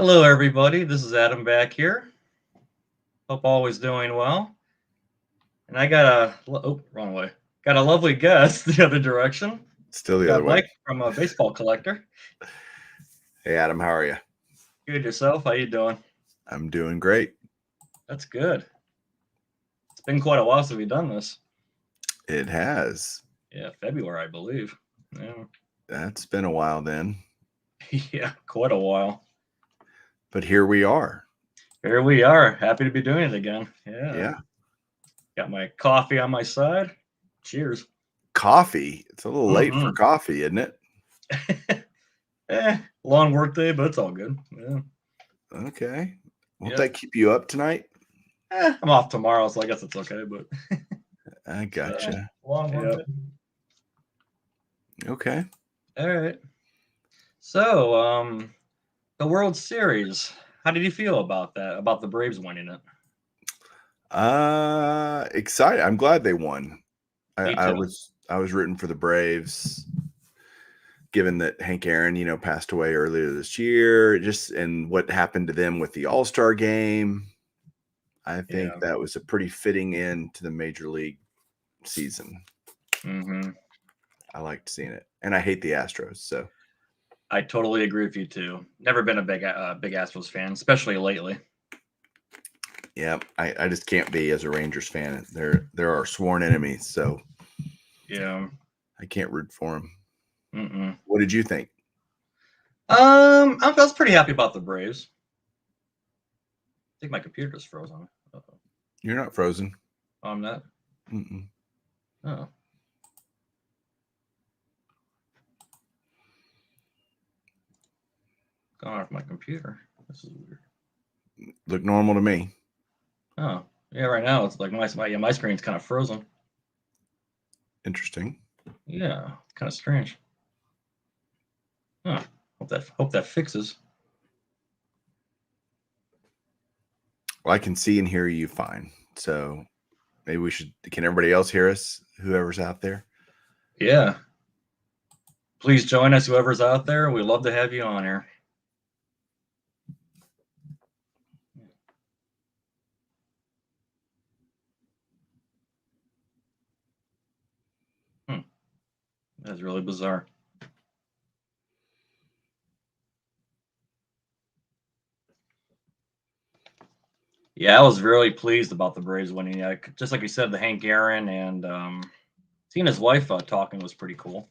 Hello, everybody. This is Adam back here. Hope all is doing well. And I got wrong way. Got a lovely guest the other direction. Still the other Got way. Mike from a baseball collector. Hey, Adam, how are you? Good yourself. How you doing? I'm doing great. That's good. It's been quite a while since we've done this. It has. Yeah, February, I believe. Yeah, That's been a while then. yeah, quite a while. But here we are. Here we are. Happy to be doing it again. Yeah. Got my coffee on my side. Cheers. Coffee. It's a little late for coffee, isn't it? Long work day, but it's all good. Yeah. Okay. Won't that keep you up tonight? I'm off tomorrow, so I guess it's okay, but I gotcha. Long work day. Okay. All right. So, the World Series. How did you feel about that? About the Braves winning it? Excited. I'm glad they won. Me I too. was rooting for the Braves, given that Hank Aaron, passed away earlier this year. And what happened to them with the All-Star game. I think that was a pretty fitting end to the major league season. Mm-hmm. I liked seeing it, and I hate the Astros. So I totally agree with you too. Never been a big Astros fan, especially lately. Yeah, I just can't be as a Rangers fan. They're our sworn enemies, so yeah, I can't root for them. Mm-mm. What did you think? I was pretty happy about the Braves. I think my computer just froze on me. Uh-oh. You're not frozen. Oh, I'm not. Mm-mm. Oh. Gone off my computer. This is weird. Look normal to me. Oh, yeah. Right now it's like my screen's kind of frozen. Interesting. Yeah, it's kind of strange. Huh. Hope that fixes. Well, I can see and hear you fine. So maybe we should. Can everybody else hear us? Whoever's out there. Yeah. Please join us, whoever's out there. We'd love to have you on here. That's really bizarre. Yeah, I was really pleased about the Braves winning. Yeah, just like you said, the Hank Aaron and seeing his wife talking was pretty cool.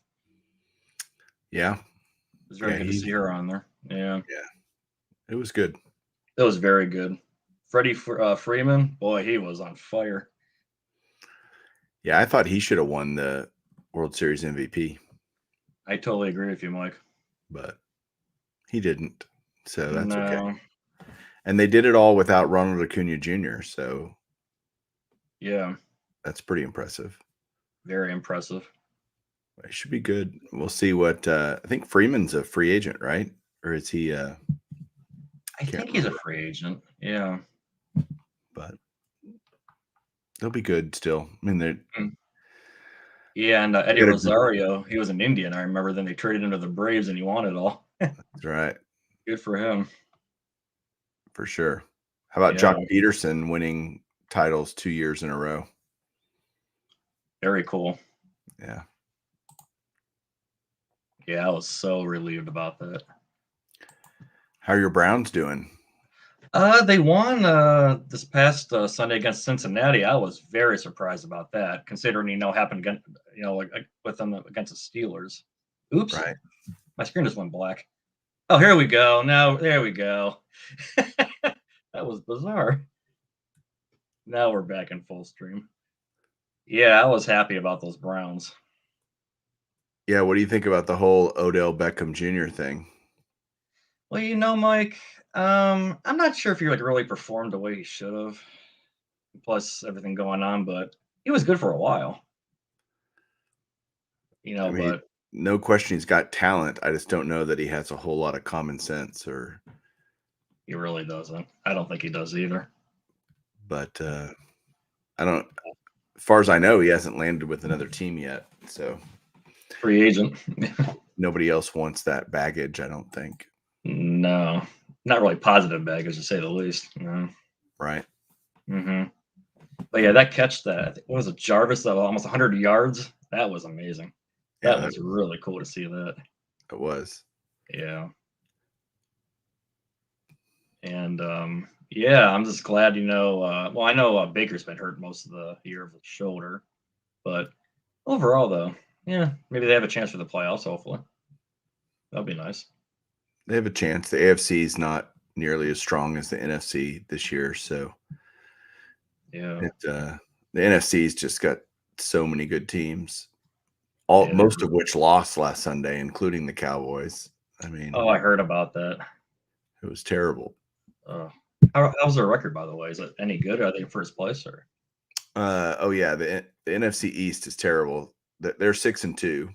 Yeah. It was very good to see her on there. Yeah. Yeah. It was good. It was very good. Freddie Freeman, boy, he was on fire. Yeah, I thought he should have won the World Series MVP. I totally agree with you, Mike. But he didn't. So that's No. okay. And they did it all without Ronald Acuna Jr. So yeah, that's pretty impressive. Very impressive. It should be good. We'll see what I think Freeman's a free agent, right? Or is he I think he's a free agent. Yeah. But they'll be good still. I mean, they're Yeah, and Eddie Rosario, he was an Indian. I remember then they traded him to the Braves and he won it all. That's right. Good for him. For sure. How about Jock Peterson winning titles 2 years in a row? Very cool. Yeah. Yeah, I was so relieved about that. How are your Browns doing? They won this past Sunday against Cincinnati. I was very surprised about that, considering happened against like with them against the Steelers. Oops, right. My screen just went black. Oh, here we go. Now there we go. That was bizarre. Now we're back in full stream. Yeah, I was happy about those Browns. Yeah, what do you think about the whole Odell Beckham Jr. thing? Well, Mike, I'm not sure if he really performed the way he should have. Plus everything going on, but he was good for a while. I mean, but no question he's got talent. I just don't know that he has a whole lot of common sense or he really doesn't. I don't think he does either. But I don't as far as I know, he hasn't landed with another team yet. So free agent. Nobody else wants that baggage, I don't think. No. not really positive baggage to say the least. right? Hmm. But yeah, that catch that I think, what was it, Jarvis of almost 100 yards? That was amazing. Yeah, That was really cool to see that. it was. Yeah. And yeah, I'm just glad, well, I know Baker's been hurt most of the year with the shoulder, but overall, though, yeah, maybe they have a chance for the playoffs, hopefully. That'd be nice. They have a chance. The AFC is not nearly as strong as the NFC this year, so Yeah. the NFC's just got so many good teams. All Yeah. They're, most of which lost last Sunday, including the Cowboys. I mean, oh, I heard about that. it was terrible. Uh, how's their record, by the way? Is it any good? Are they in first place or? Oh yeah, the NFC East is terrible. They're 6-2,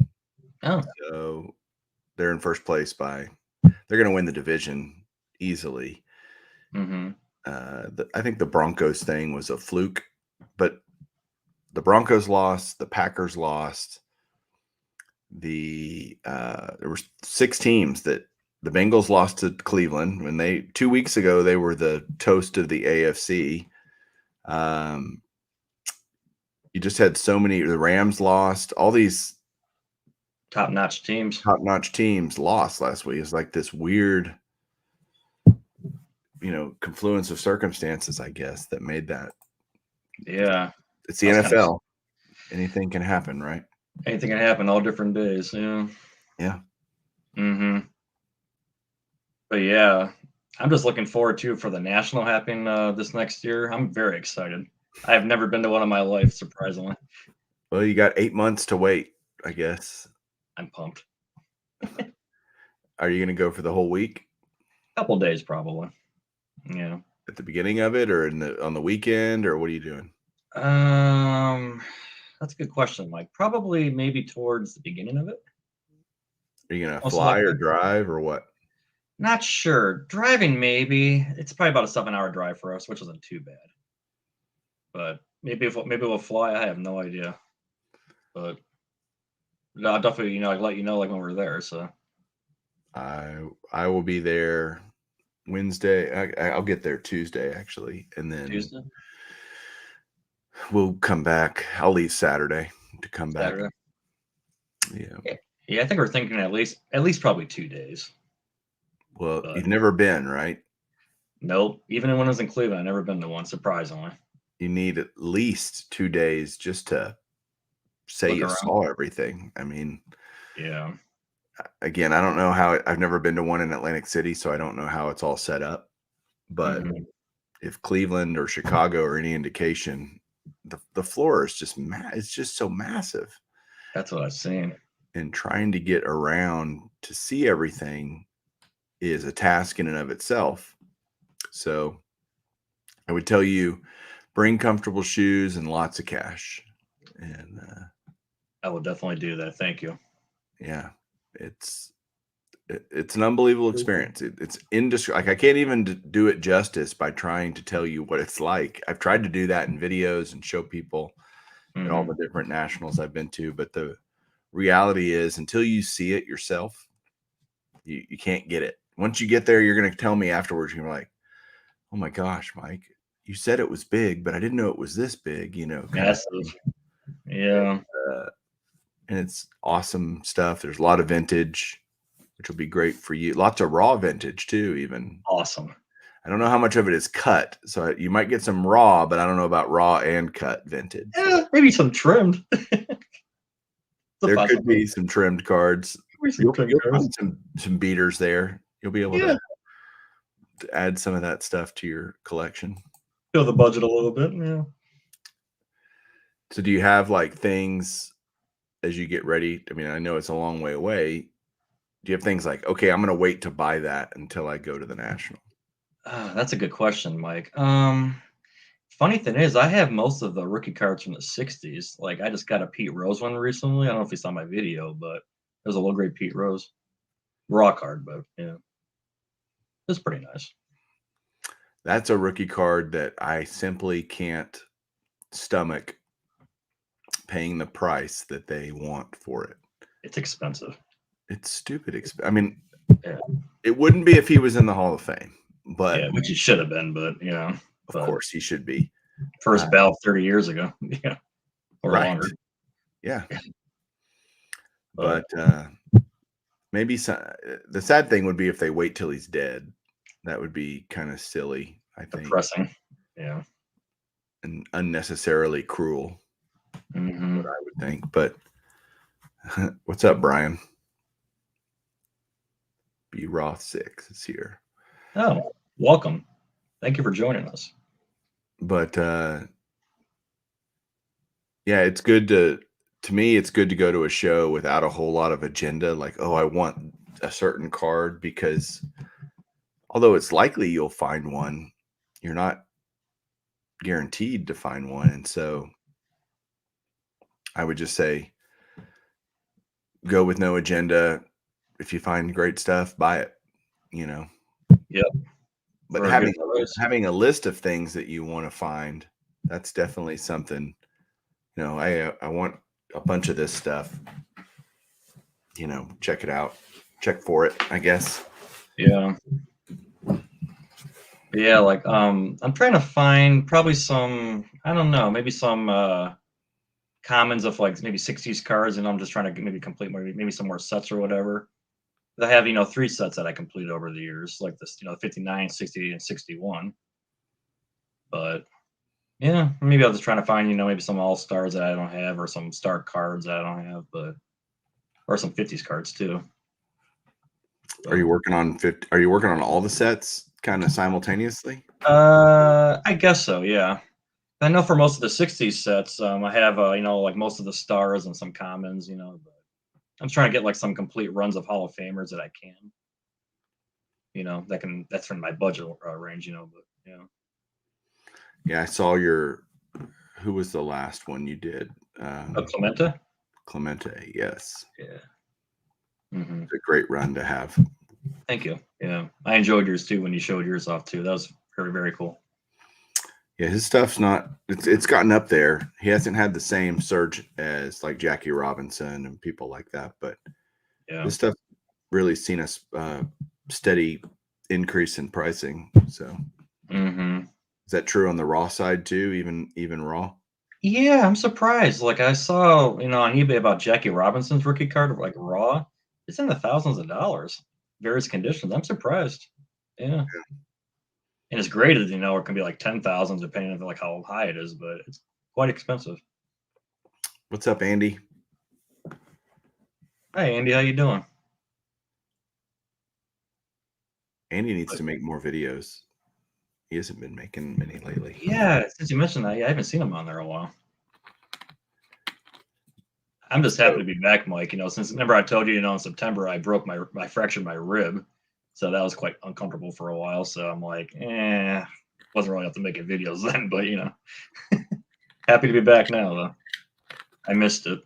Oh. so they're in first place by. They're going to win the division easily. Mm-hmm. I think the Broncos thing was a fluke, but the Broncos lost, the Packers lost. There were 6 teams that the Bengals lost to Cleveland when 2 weeks ago they were the toast of the AFC. You just had so many. The Rams lost. All these Top-notch teams. top-notch teams lost last week. It's like this weird, confluence of circumstances, I guess, that made that. Yeah. It's the That's kind of NFL. Anything can happen, right? anything can happen all different days. Yeah. Yeah. Mm-hmm. But yeah, I'm just looking forward to for the national happening this next year. I'm very excited. I have never been to one in my life, surprisingly. Well, you got 8 months to wait, I guess. I'm pumped. Are you going to go for the whole week Couple days probably. Yeah. at the beginning of it, or on the weekend, or what are you doing? Um, that's a good question, Mike. Probably maybe towards the beginning of it. Are you going to Most fly or likely. drive or what? Not sure. Driving maybe. It's probably about a 7-hour drive for us, which isn't too bad. But maybe we'll fly. I have no idea. But I'll definitely like let you know like when we're there. So I will be there Wednesday. I'll get there Tuesday actually, and then Tuesday, we'll come back. I'll leave Saturday to come back. Saturday. Yeah. Yeah, I think we're thinking at least probably 2 days. Well, But you've never been, right? nope. Even when I was in Cleveland, I've never been to one, surprisingly. You need at least 2 days just to say Look you around. saw everything. I mean, Yeah. again, I don't know how I've never been to one in Atlantic City, so I don't know how it's all set up. But Hmm. if Cleveland or Chicago are any indication, the floor is just it's just so massive, That's what I've seen. and trying to get around to see everything is a task in and of itself. So I would tell you, bring comfortable shoes and lots of cash. And I will definitely do that. Thank you. yeah, it's an unbelievable experience. It's like I can't even do it justice by trying to tell you what it's like. I've tried to do that in videos and show people at all Hmm. the different nationals I've been to, but the reality is until you see it yourself, you can't get it. Once you get there, you're going to tell me afterwards, you're like, oh my gosh, Mike, you said it was big, but I didn't know it was this big, kind of thing. Massive. Yeah. Uh, and it's awesome stuff. There's a lot of vintage, which will be great for you. Lots of raw vintage too, even. Awesome. I don't know how much of it is cut, so you might get some raw, but I don't know about raw and cut vintage. Yeah, maybe some trimmed. There could be some trimmed cards. You'll find some beaters there. You'll be able to add some of that stuff to your collection. Fill the budget a little bit. Yeah. So do you have like things as you get ready? I mean, I know it's a long way away. Do you have things like, okay, I'm going to wait to buy that until I go to the National? That's a good question, Mike. Funny thing is, I have most of the rookie cards from the '60s. Like, I just got a Pete Rose one recently. I don't know if you saw my video, but it was a low grade Pete Rose raw card, but yeah, it's pretty nice. That's a rookie card that I simply can't stomach paying the price that they want for it. It's expensive. It's stupid. I mean, Yeah. It wouldn't be if he was in the Hall of Fame, but Yeah, which he should have been, but of course he should be. First ballot 30 years ago. Yeah. Or Right. longer. Yeah. But maybe the sad thing would be if they wait till he's dead. That would be kind of silly, I think. Depressing. Yeah. And unnecessarily cruel. Mm-hmm. What I would think. But what's up, Brian? B Roth 6 is here. Oh, welcome. Thank you for joining us. But yeah, it's good to me, it's good to go to a show without a whole lot of agenda. Like, oh, I want a certain card, because although it's likely you'll find one, you're not guaranteed to find one. And so I would just say, go with no agenda. If you find great stuff, buy it, Yep. But having a list of things that you want to find, that's definitely something. I want a bunch of this stuff. Check it out. Check for it, I guess. Yeah. Yeah, like I'm trying to find probably some, I don't know, maybe some commons of like maybe 60s cards, and I'm just trying to maybe complete maybe some more sets or whatever. I have 3 sets that I completed over the years, like this 59, 60, and 61. But yeah, maybe I'll just try to find maybe some all stars that I don't have, or some star cards that I don't have, or some 50s cards too. Are you working on Are you working on all the sets kind of simultaneously? I guess so. Yeah. I know for most of the 60s sets, I have like most of the stars and some commons, but I'm trying to get like some complete runs of Hall of Famers that I can. That's from my budget range, but yeah. Yeah, I saw who was the last one you did? Clemente? Clemente, yes. Yeah. Mm-hmm. It's a great run to have. Thank you. Yeah. I enjoyed yours too when you showed yours off too. That was very, very cool. Yeah, his stuff's it's gotten up there. He hasn't had the same surge as like Jackie Robinson and people like that, but his stuff really seen a steady increase in pricing. So is that true on the raw side too, even raw? Yeah, I'm surprised. Like I saw, on eBay about Jackie Robinson's rookie card, like raw. It's in the thousands of dollars, various conditions. I'm surprised. Yeah. And it's graded, it can be like 10,000 depending on like how high it is, but it's quite expensive. What's up, Andy? Hi, Andy. How you doing? Andy needs to make more videos. He hasn't been making many lately. Yeah, since you mentioned that, I haven't seen him on there in a while. I'm just happy to be back, Mike. Since remember I told you, in September I broke I fractured my rib, so that was quite uncomfortable for a while. So I'm like, wasn't really up to making videos then, but happy to be back now though. I missed it.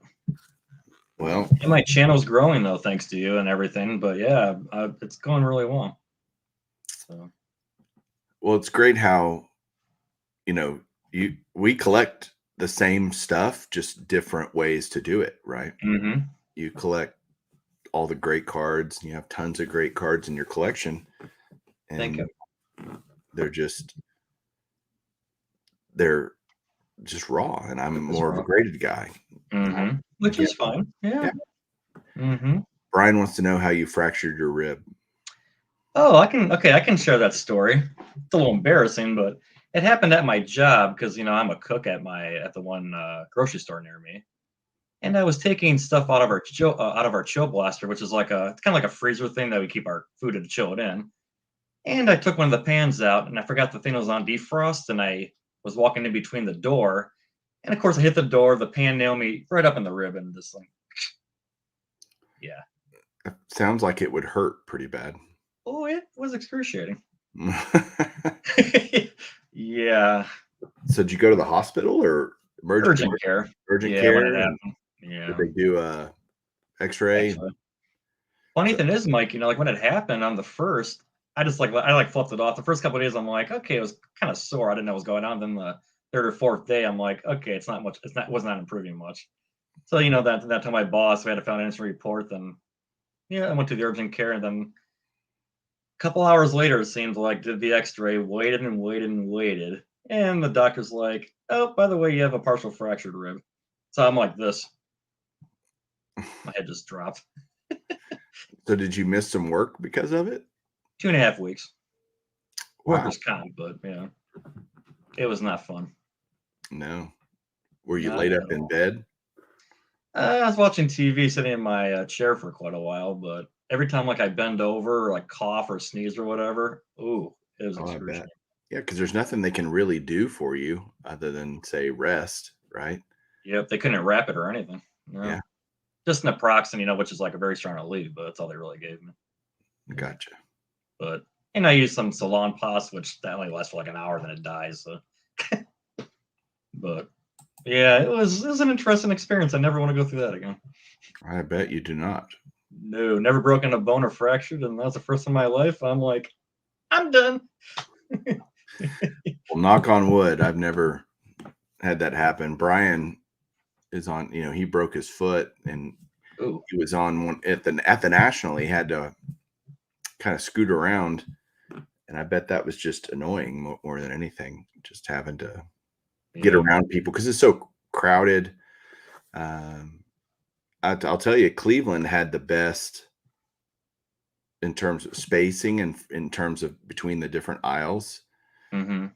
Well, and my channel's growing though, thanks to you and everything. But yeah, it's going really well. So. Well, it's great how we collect the same stuff, just different ways to do it, right? Mm-hmm. You collect all the great cards, and you have tons of great cards in your collection. And Thank you. They're just raw, and I'm more of a graded guy. Mm-hmm. Which is fine. Yeah. Mm-hmm. Brian wants to know how you fractured your rib. Oh, I can share that story. It's a little embarrassing, but it happened at my job because I'm a cook at the one grocery store near me, and I was taking stuff out of our chill blaster, which is it's kind of like a freezer thing that we keep our food and chill it in. And I took one of the pans out, and I forgot the thing was on defrost, and I was walking in between the door, and of course I hit the door. The pan nailed me right up in the rib, and just like, yeah. It sounds like it would hurt pretty bad. Oh, it was excruciating. Yeah. So did you go to the hospital or urgent care? Urgent Yeah, care. when it happened. Yeah. Did they do a X-ray? Funny thing is, Mike, like when it happened on the first, I flipped it off. The first couple of days, I'm like, okay, it was kind of sore. I didn't know what was going on. Then the third or fourth day, I'm like, okay, it's not much. Was not improving much. So that told my boss we had to file an incident report. Then I went to the urgent care, and then Couple hours later, it seems like, did the X-ray, waited and waited and waited, and the doctor's like, "Oh, by the way, you have a partial fractured rib." So I'm like this. My head just dropped. So did you miss some work because of it? 2.5 weeks. Wow. Workers' comp, but yeah, it was not fun. No. Were you Not laid up at in all. bed? I was watching TV, sitting in my chair for quite a while, but every time like I bend over, or, like cough or sneeze or whatever, ooh, it was Oh, I bet. excruciating. Yeah, because there's nothing they can really do for you other than say rest, right? Yep, they couldn't wrap it or anything. Yeah, No, just naproxen, which is like a very strong relief, but that's all they really gave me. Yeah. gotcha. But I use some Salon Pas, which that only lasts for like an hour, then it dies. So, but yeah, it was an interesting experience. I never want to go through that again. I bet you do not. No, never broken a bone or fractured, and that was the first in my life. I'm like, I'm done. Well, knock on wood, I've never had that happen. Brian is on, he broke his foot and Ooh, he was on one at the national. He had to kind of scoot around, and I bet that was just annoying more than anything, just having to get yeah. around people because it's so crowded. Um, I'll tell you, Cleveland had the best in terms of spacing and in terms of between the different aisles. Hmm.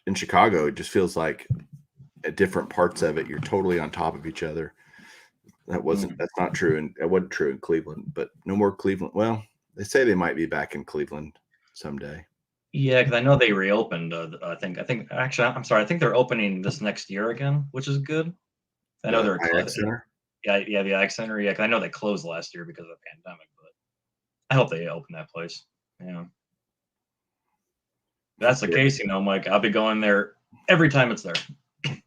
In Chicago, it just feels like at different parts of it, you're totally on top of each other. That's not true, and it wasn't true in Cleveland. But no more Cleveland. Well, they say they might be back in Cleveland someday. Yeah, because I know they reopened. I think actually, I'm sorry. I think they're opening this next year again, which is good. I know The they're IX Center. yeah, the Ag Center. Yeah, 'cause I know they closed last year because of the pandemic, but I hope they open that place. Yeah, if that's the Yeah, case, Mike, I'll be going there every time it's there.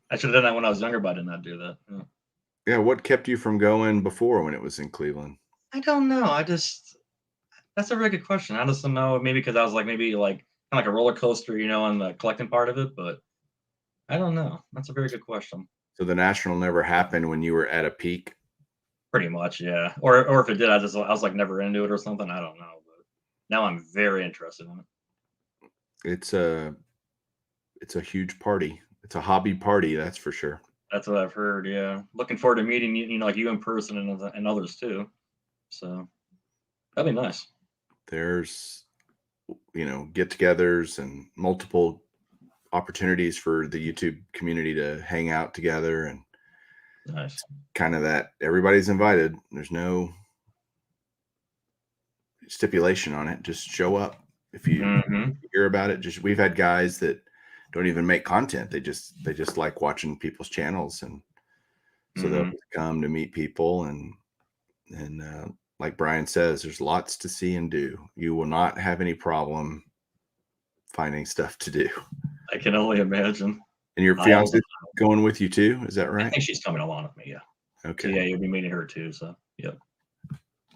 I should have done that when I was younger, but I did not do that. Yeah. yeah. What kept you from going before when it was in Cleveland? I don't know. That's a really good question. I just don't know. Maybe because I was like maybe like kind of like a roller coaster, on the collecting part of it, but I don't know. That's a very good question. So the national never happened when you were at a peak. Pretty much, yeah. Or if it did, I was like never into it or something. I don't know, but now I'm very interested in it. It's a huge party. It's a hobby party, that's for sure. That's what I've heard. Yeah, looking forward to meeting like you in person and others too. So that'd be nice. There's get-togethers and multiple opportunities for the YouTube community to hang out together, and Nice. kind of that everybody's invited. There's no stipulation on it. Just show up. If you Hmm. hear about it, just we've had guys that don't even make content. They just like watching people's channels, and so they'll Hmm. come to meet people, and like Brian says, there's lots to see and do. You will not have any problem finding stuff to do. I can only imagine. And your Miles fiance and going with you too? Is that I right? think she's coming along with me. Yeah. So Okay, yeah, you'll be meeting her too. So yep.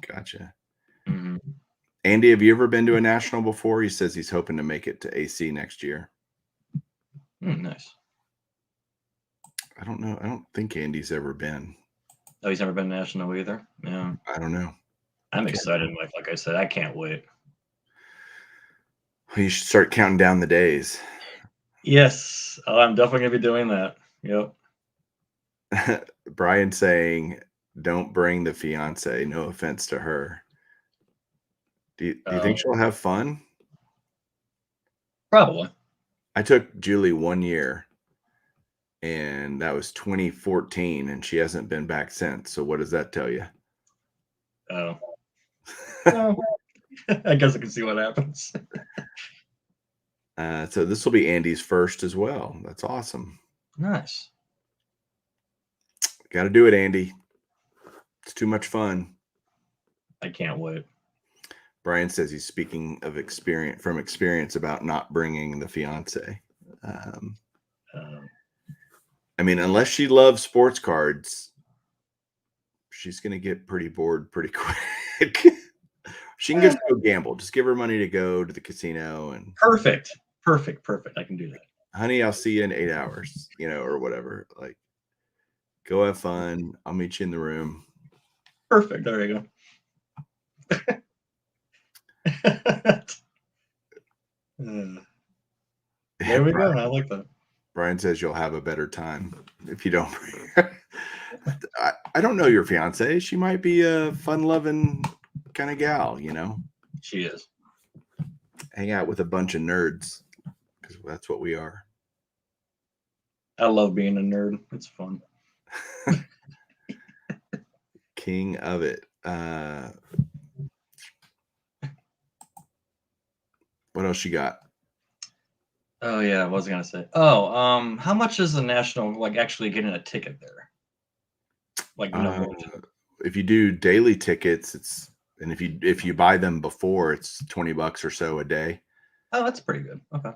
gotcha. Hmm. Andy, have you ever been to a national before? He says he's hoping to make it to AC next year. Nice. I don't know. I don't think Andy's ever been. Oh, he's never been national either. Yeah, I don't know. I'm Can't excited, remember. Mike. Like I said, I can't wait. You should start counting down the days. Yes, I'm definitely gonna be doing that. Yep. Brian saying, "Don't bring the fiance." No offense to her. Do you think Oh, she'll have fun? probably. I took Julie 1 year, and that was 2014, and she hasn't been back since. So what does that tell you? Oh, well, I guess I can see what happens. So this will be Andy's first as well. That's awesome. Nice. Got to do it, Andy. It's too much fun. I can't wait. Brian says he's speaking of experience about not bringing the fiance. Um, Um, I mean, unless she loves sports cards, she's going to get pretty bored pretty quick. She can eh, just go gamble. Just give her money to go to the casino and, perfect. Perfect. Perfect. I can do that. honey, I'll see you in 8 hours, or whatever. Like, go have fun. I'll meet you in the room. Perfect. There you go. There we go. I like that. Brian says you'll have a better time if you don't. I don't know your fiance. She might be a fun-loving kind of gal, you know. She is. Hang out with a bunch of nerds because that's what we are. I love being a nerd. It's fun. King of it. What else you got? Oh yeah, I was gonna say. Oh, how much is the national like actually getting a ticket there? Like going to. If you do daily tickets, and if you buy them before, it's $20 or so a day. Oh, that's pretty good. Okay.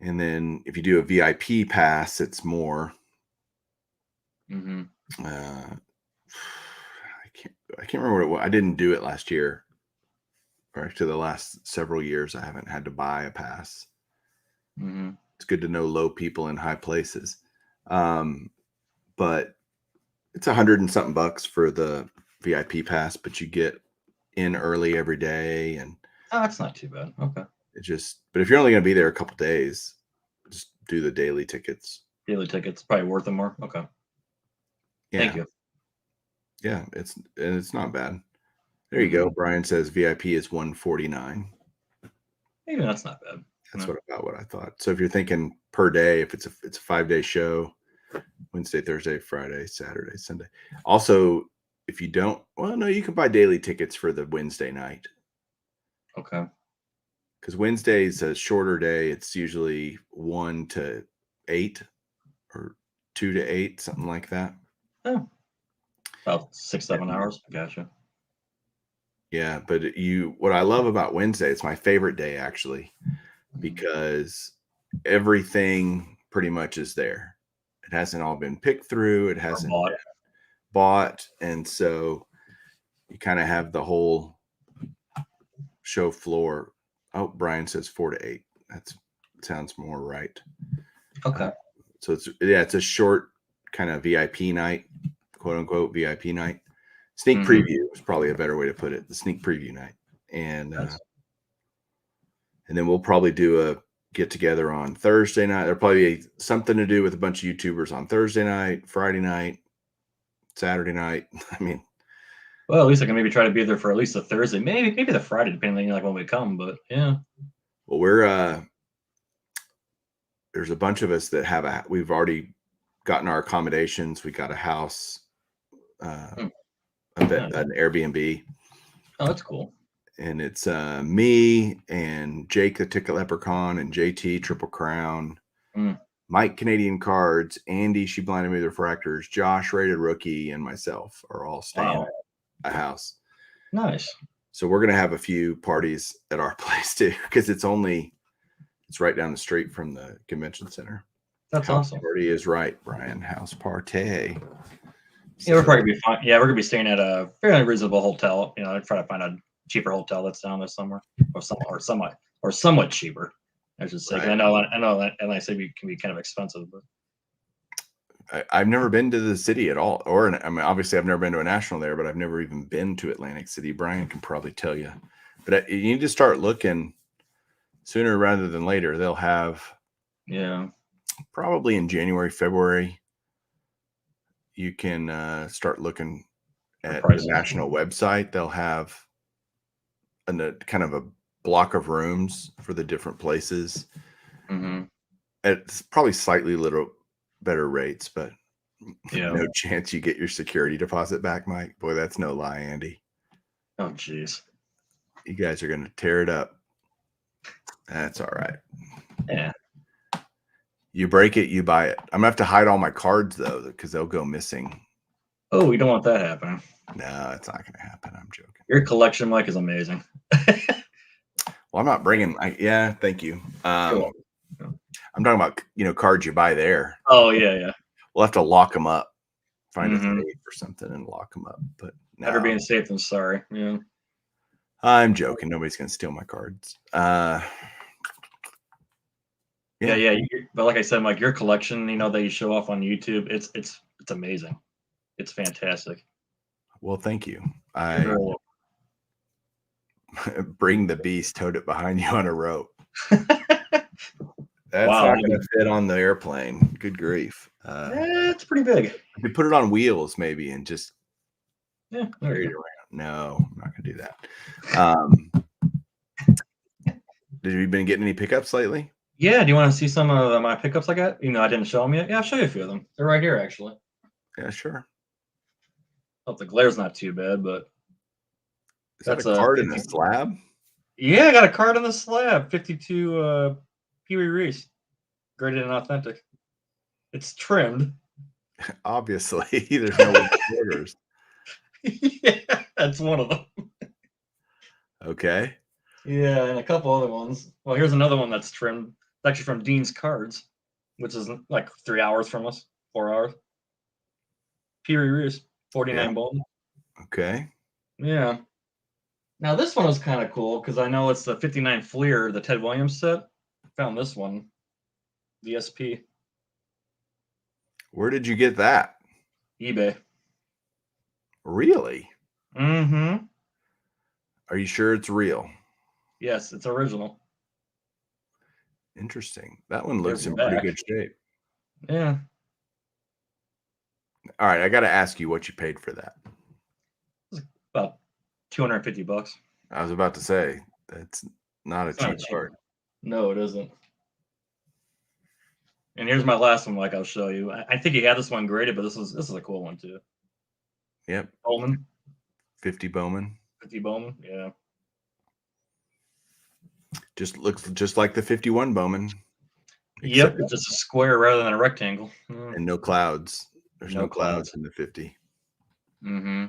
And then if you do a VIP pass, it's more. Mm-hmm. I can't remember what it was. I didn't do it last year. Or actually, the last several years, I haven't had to buy a pass. Mm-hmm. It's good to know low people in high places. But it's $100 and something bucks for the VIP pass, but you get in early every day, and Oh, that's not too bad. Okay. But if you're only going to be there a couple days, just do the daily tickets. Daily tickets probably worth it more. Okay. Yeah. Thank you. Yeah, it's not bad. There you go. Brian says VIP is $149. Maybe that's not bad. That's about what I thought. So if you're thinking per day, if it's a 5-day show, Wednesday, Thursday, Friday, Saturday, Sunday. Also, if you don't, well, no, you can buy daily tickets for the Wednesday night. Okay. Because Wednesday is a shorter day. It's usually 1 to 8 or 2 to 8, something like that. Oh, about 6-7 hours. Gotcha. Yeah, but what I love about Wednesday, it's my favorite day actually, because everything pretty much is there. It hasn't all been picked through. It hasn't been bought. And so you kind of have the whole show floor. Oh, Brian says 4 to 8. That sounds more right. Okay. So it's a short kind of VIP night, quote unquote VIP night. Sneak preview is probably a better way to put it. The sneak preview night. And then we'll probably do a get together on Thursday night. There'll probably be something to do with a bunch of YouTubers on Thursday night, Friday night, Saturday night. I mean, well, at least I can maybe try to be there for at least the Thursday, maybe the Friday, depending on like when we come. But yeah. Well, there's a bunch of us that we've already gotten our accommodations. We got a house, an Airbnb. Oh, that's cool. And it's me and Jake the Ticket Leprechaun and JT Triple Crown, Mike Canadian Cards, Andy She Blinded Me with Refractors, Josh Rated Rookie, and myself are all staying at a house. Nice. So we're gonna have a few parties at our place too, because it's right down the street from the convention center. That's awesome. Party is right, Brian. House party. Yeah, we're probably gonna be fine. Yeah, we're gonna be staying at a fairly reasonable hotel. You know, I'd try to find a cheaper hotel that's down there somewhere, or somewhat cheaper. I should say. Right. I know that, and I say we can be kind of expensive, but I've never been to the city at all. I mean, obviously, I've never been to a national there, but I've never even been to Atlantic City. Brian can probably tell you. But you need to start looking sooner rather than later. They'll have, probably in January, February. You can start looking at the national website. They'll have a kind of a block of rooms for the different places. It's probably slightly little better rates, but no chance you get your security deposit back, Mike. Boy, that's no lie, Andy. Oh, jeez. You guys are going to tear it up. That's all right. Yeah. You break it, you buy it. I'm going to have to hide all my cards, though, because they'll go missing. Oh, you don't want that happening. No, it's not going to happen. I'm joking. Your collection, Mike, is amazing. Well, I'm not bringing. Yeah, thank you. I'm talking about cards you buy there. Oh yeah. We'll have to lock them up, find a safe or something, and lock them up. But better being safe than sorry. Yeah. I'm joking. Nobody's gonna steal my cards. Yeah. But like I said, Mike, your collection, that you show off on YouTube, it's amazing. It's fantastic. Well, thank you. Bring the beast, towed it behind you on a rope. That's Wow, not going to fit on the airplane. Good grief. it's pretty big. You put it on wheels maybe and just carry it go. around. No, I'm not going to do that. Did you been getting any pickups lately? Yeah, do you want to see some of my pickups I got? I didn't show them yet. Yeah, I'll show you a few of them. They're right here, actually. Yeah, sure. Hope the glare's not too bad, but is that a card in a slab? Yeah, I got a card on the slab. 52 Pee Wee Reese, graded and authentic. It's trimmed. Obviously, there's no orders. Yeah, that's one of them. Okay. Yeah, and a couple other ones. Well, here's another one that's trimmed. It's actually from Dean's Cards, which is like 3 hours from us, 4 hours. Pee Wee Reese, 49 bone. Okay. Yeah. Now this one was kind of cool because I know it's the 59 Fleer, the Ted Williams set. Found this one, the SP. Where did you get that? eBay. Really? Mm-hmm. Are you sure it's real? Yes, it's original. Interesting. That one looks in pretty good shape. Yeah. All right, I got to ask you what you paid for that. It's about $250. I was about to say that's not a cheap card. No, it isn't. And here's my last one. Like I'll show you. I think he had this one graded, but this is a cool one too. Yep. Bowman. 50 Bowman. 50 Bowman. Yeah. Just looks just like the 51 Bowman. Yep, it's just a square rather than a rectangle. And no clouds. There's no clouds in the 50. Mm-hmm.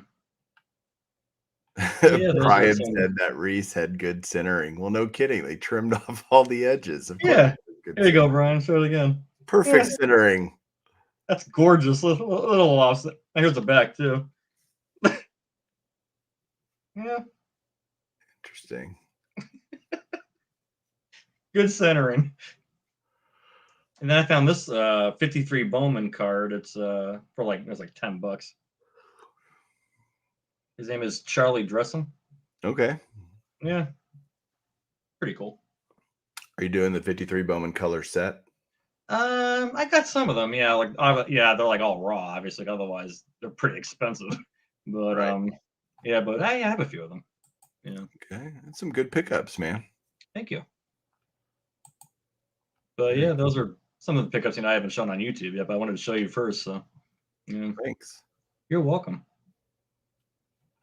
Brian said that Reese had good centering. Well, no kidding. They trimmed off all the edges. Of course. Yeah. There you go, Brian. Show it again. Perfect centering. That's gorgeous. Little offset. Here's the back too. Yeah. Interesting. Good centering. And then I found this 53 Bowman card. It's for like $10. His name is Charlie Dressum. Okay. Yeah. Pretty cool. Are you doing the 53 Bowman color set? I got some of them. Yeah, they're like all raw, obviously. Otherwise, they're pretty expensive. But but I have a few of them. Yeah. Okay, that's some good pickups, man. Thank you. But yeah, those are some of the pickups I haven't shown on YouTube yet, but I wanted to show you first. So yeah. Thanks. You're welcome.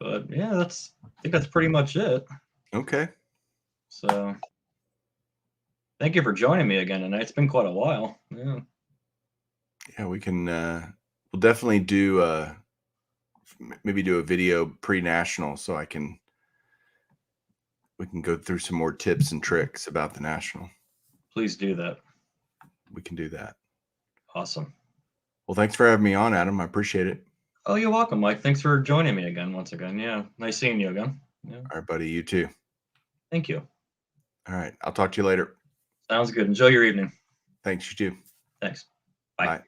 But yeah, I think that's pretty much it. Okay. So thank you for joining me again tonight. It's been quite a while. Yeah. Yeah, we can we'll definitely do maybe do a video pre-national so we can go through some more tips and tricks about the national. Please do that. We can do that. Awesome. Well, thanks for having me on, Adam. I appreciate it. Oh, you're welcome, Mike. Thanks for joining me again once again. Yeah. Nice seeing you again. Yeah. All right, buddy. You too. Thank you. All right. I'll talk to you later. Sounds good. Enjoy your evening. Thanks. You too. Thanks. Bye. Bye.